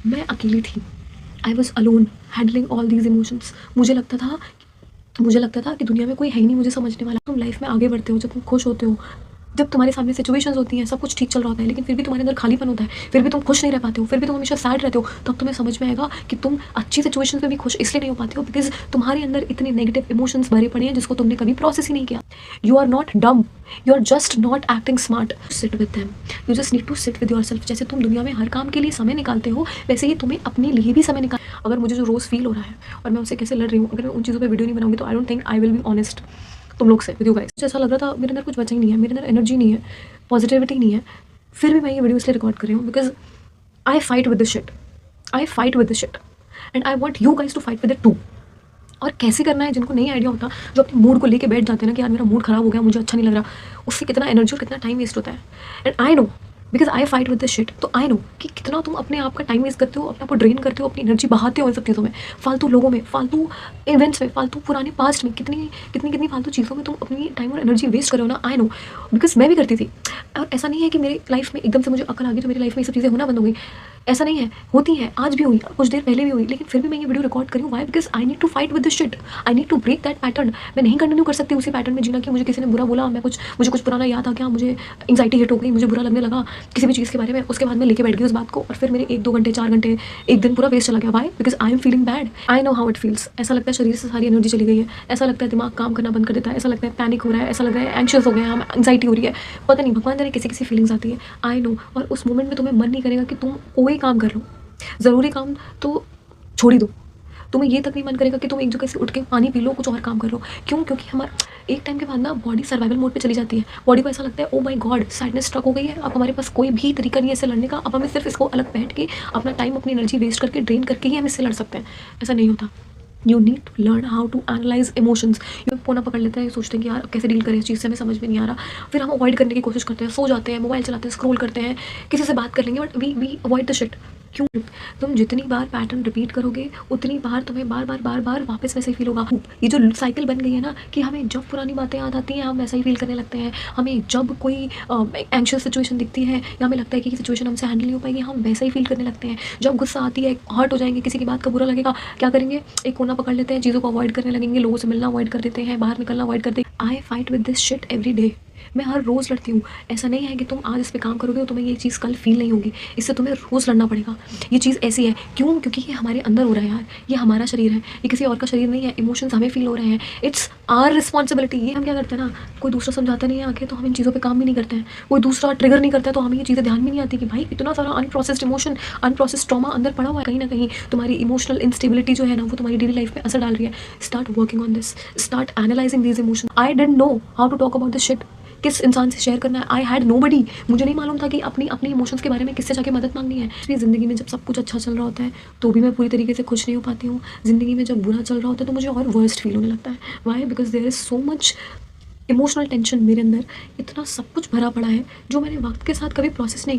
मैं अकेली थी। I was alone handling all these emotions. मुझे लगता था कि दुनिया में कोई है ही नहीं मुझे समझने वाला। तुम लाइफ में आगे बढ़ते हो, जब तुम खुश होते हो, जब तुम्हारे सामने सिचुएशंस होती हैं, सब कुछ ठीक चल रहा होता है, लेकिन फिर भी तुम्हारे अंदर खालीपन होता है, फिर भी तुम खुश नहीं रह पाते हो, फिर भी तुम हमेशा सैड रहते हो, तब तुम्हें समझ में आएगा कि तुम अच्छी सिचुएशंस में भी खुश इसलिए नहीं हो पाते हो बिकॉज तुम्हारे अंदर इतने नेगेटिव इमोशंस भरे पड़े हैं जिसको तुमने कभी प्रोसेस ही नहीं किया। You are not dumb, you are just not acting smart. Sit with them, you just need to sit with yourself. जैसे तुम दुनिया में हर काम के लिए समय निकालते हो, वैसे ही तुम्हें अपने लिए भी समय निकाल। अगर मुझे जो रोज़ फील हो रहा है और मैं उससे कैसे लड़ रही हूँ, अगर मैं उन चीज़ों पर वीडियो नहीं बनाऊंगी तो I don't think I will be honest तुम लोग से, विद यू गाइस। मुझे ऐसा लग रहा था मेरे अंदर कुछ बचा ही नहीं है, मेरे अंदर एनर्जी नहीं है, पॉजिटिविटी नहीं है, फिर भी मैं ये वीडियो इसलिए रिकॉर्ड कर रही हूँ because I fight with this shit, I fight with this shit and I want you guys to fight with it too. और कैसे करना है, जिनको नहीं आइडिया होता, जो अपने मूड को लेके बैठ जाते हैं ना कि यार मेरा मूड खराब हो गया, मुझे अच्छा नहीं लग रहा, उससे कितना एनर्जी और कितना टाइम वेस्ट होता है। And I know because I fight with this shit, तो आई नो कि कितना तुम अपने आप का टाइम वेस्ट करते हो, अपने आप को ड्रेन करते हो, अपनी एनर्जी बहाते हो इन सब चीज़ों में, फालतू लोगों में, फालतू इवेंट्स में, फालतू पुराने पास्ट में, कितनी कितनी कितनी फालतू चीज़ों में तुम अपनी टाइम और एनर्जी वेस्ट कर रहे हो ना। आई नो बिकॉज मैं भी करती थी। और ऐसा नहीं है कि मेरी लाइफ में एकदम से मुझे अकल आ गई तो मेरी लाइफ में ये सब चीज़ें होना बंद हो गई, ऐसा नहीं है, होती हैं, आज भी हुई, कुछ देर पहले भी हुई, लेकिन फिर भी मैं ये वीडियो रिकॉर्ड करी हूँ। Why? Because I need to fight with this shit, I need to break that pattern. मैं नहीं कंटिन्यू कर सकती उसी पैटर्न में जीना कि मुझे किसी ने बुरा बोला, मुझे कुछ पुराना याद आ गया, मुझे एंग्जाइटी हिट हो गई, मुझे बुरा लगने लगा किसी भी चीज़ के बारे में, उसके बाद मैं लेके बैठ गई उस बात को और फिर मेरे 1-2 घंटे 4 घंटे एक दिन पूरा वेस्ट चला गया। Why? Because I am feeling bad, I know how it feels. ऐसा लगता है शरीर से सारी एनर्जी चली गई है, ऐसा लगता है दिमाग काम करना बंद कर देता है, ऐसा लगता है पैनिक हो रहा है, ऐसा लग रहा है एंशियस हो गए हैं हम, एंग्जाइटी हो रही है, पता नहीं भगवान जाने किसी फीलिंग्स आती है। आई नो, और उस मोमेंट में तुम्हें मन नहीं करेगा कि तुम कोई काम कर लो, ज़रूरी काम तो छोड़ ही दो, तुम्हें ये तक नहीं मन करेगा कि तुम एक जगह से उठ के पानी पी लो, कुछ और काम कर लो। क्यों? क्योंकि हमारा एक टाइम के बाद ना बॉडी सर्वाइवल मोड पे चली जाती है। बॉडी को ऐसा लगता है oh my God sadness struck हो गई है, अब हमारे पास कोई भी तरीका नहीं है इससे लड़ने का, अब हमें सिर्फ इसको अलग बैठ के अपना टाइम अपनी एनर्जी वेस्ट करके ड्रेन करके ही हम इससे लड़ सकते हैं। ऐसा नहीं होता। You need to learn how to analyse emotions. You phone पकड़ लेते हैं, सोचते हैं कि यार कैसे डील करें इस चीज़ से, हमें समझ में नहीं आ रहा, फिर हम अवॉइड करने की कोशिश करते हैं, सो जाते हैं, मोबाइल चलाते हैं, स्क्रॉल करते हैं, किसी से बात कर लेंगे, but we avoid the shit. क्यों? तुम जितनी बार पैटर्न रिपीट करोगे उतनी बार तुम्हें बार बार वापस वैसे ही फील होगा। ये जो साइकिल बन गई है ना कि हमें जब पुरानी बातें याद आती हैं हम वैसा ही फील करने लगते हैं, हमें जब कोई एंशियस सिचुएशन दिखती है या हमें लगता है कि सिचुएशन हमसे हैंडल नहीं हो पाएगी, हम वैसा ही फील करने लगते हैं। जब गुस्सा आती है, हर्ट हो जाएंगे, किसी की बात का बुरा लगेगा, क्या करेंगे? एक कोना पकड़ लेते हैं, चीज़ों को अवॉइड करने लगेंगे, लोगों से मिलना अवॉइड कर देते हैं, बाहर निकलना अवॉइड कर देते हैं। आई fight with this shit every day. मैं हर रोज़ लड़ती हूँ। ऐसा नहीं है कि तुम आज इस पे काम करोगे तो तुम्हें ये चीज़ कल फील नहीं होगी, इससे तुम्हें रोज़ लड़ना पड़ेगा। ये चीज़ ऐसी है। क्यों? क्योंकि ये हमारे अंदर हो रहा है यार, ये हमारा शरीर है, ये किसी और का शरीर नहीं है। इमोशंस हमें फील हो रहे हैं, इट्स आवर रिस्पॉन्सिबिलिटी। ये हम क्या करते हैं ना, कोई दूसरा समझाता नहीं है आके तो हम इन चीज़ों पे काम भी नहीं करते हैं, कोई दूसरा ट्रिगर नहीं करता है तो हमें ये चीज़ें ध्यान में नहीं आती कि भाई इतना सारा अनप्रोसेस्ड इमोशन, अनप्रोसेस्ड ट्रॉमा अंदर पड़ा हुआ है, कहीं ना कहीं तुम्हारी इमोशनल इंस्टेबिलिटी जो है ना वो तुम्हारी डेली लाइफ में असर डाल रही है। Start working on this, start analysing these emotion. I didn't know how to talk about this shit, किस इंसान से शेयर करना है। आई हैड नोबडी, मुझे नहीं मालूम था कि अपनी इमोशंस के बारे में किससे जाके मदद मांगनी है। इसलिए ज़िंदगी में जब सब कुछ अच्छा चल रहा होता है तो भी मैं पूरी तरीके से खुश नहीं हो पाती हूँ। ज़िंदगी में जब बुरा चल रहा होता है तो मुझे और वर्स्ट फील होने लगता है। Why? Because there is so much emotional tension मेरे अंदर, इतना सब कुछ भरा पड़ा है जो मैंने वक्त के साथ कभी प्रोसेस नहीं किया।